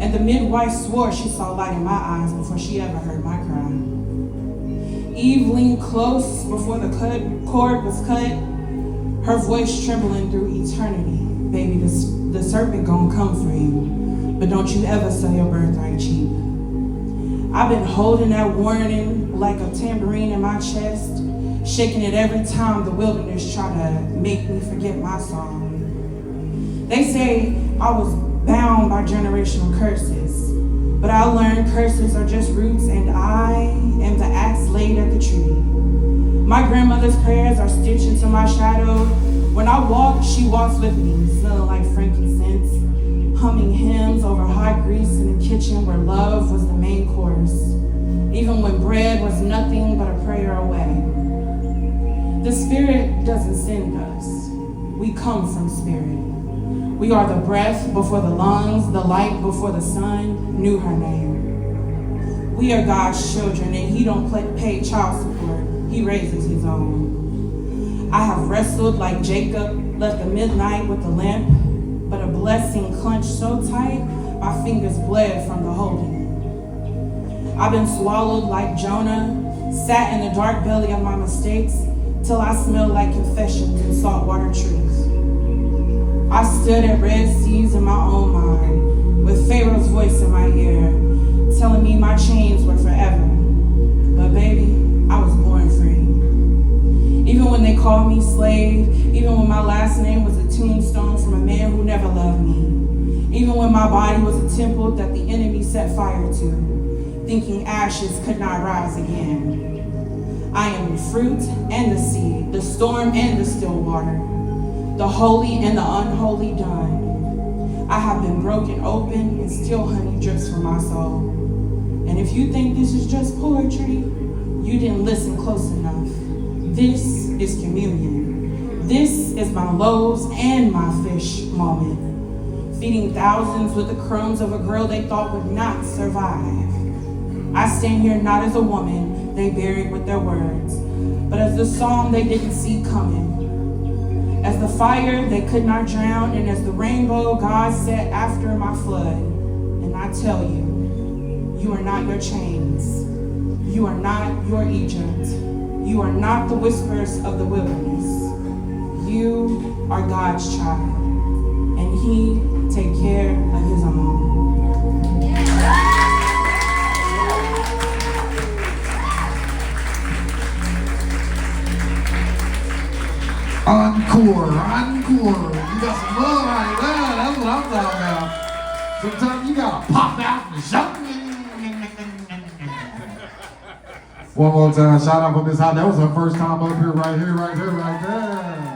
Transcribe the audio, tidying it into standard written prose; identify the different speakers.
Speaker 1: And the midwife swore she saw light in my eyes before she ever heard my cry. Eve leaned close before the cord was cut, her voice trembling through eternity. Baby, the serpent gonna come for you, but don't you ever sell your birthright cheap. I've been holding that warning like a tambourine in my chest, shaking it every time the wilderness try to make me forget my song. They say I was bound by generational curses, but I learned curses are just roots and I am the axe laid at the tree. My grandmother's prayers are stitched into my shadow. When I walk, she walks with me, smelling like frankincense, humming hymns over hot grease in the kitchen where love was the main course, even when bread was nothing but a prayer away. The Spirit doesn't send us. We come from Spirit. We are the breath before the lungs, the light before the sun knew her name. We are God's children, and He don't pay child support. He raises His own. I have wrestled like Jacob, left the midnight with a limp, but a blessing clenched so tight, my fingers bled from the holding. I've been swallowed like Jonah, sat in the dark belly of my mistakes, till I smelled like confessions and saltwater truth. I stood at Red Seas in my own mind, with Pharaoh's voice in my ear, telling me my chains were forever. But baby, I was born free. Even when they called me slave, even when my last name was a tombstone from a man who never loved me, even when my body was a temple that the enemy set fire to, thinking ashes could not rise again. I am the fruit and the seed, the storm and the still water, the holy and the unholy done. I have been broken open and still honey drips from my soul. And if you think this is just poetry, you didn't listen close enough. This is communion. This is my loaves and my fish moment. Feeding thousands with the crumbs of a girl they thought would not survive. I stand here not as a woman they buried with their words, but as the song they didn't see coming. As the fire they could not drown, and as the rainbow God set after my flood. And I tell you, you are not your chains. You are not your Egypt. You are not the whispers of the wilderness. You are God's child, and He take care of His own.
Speaker 2: Encore, encore. You got some love right there. That's what I'm talking about. Sometimes you gotta pop out and shout. One more time, shout out for Miss Hot. That was her first time up here, right here, right there, right there.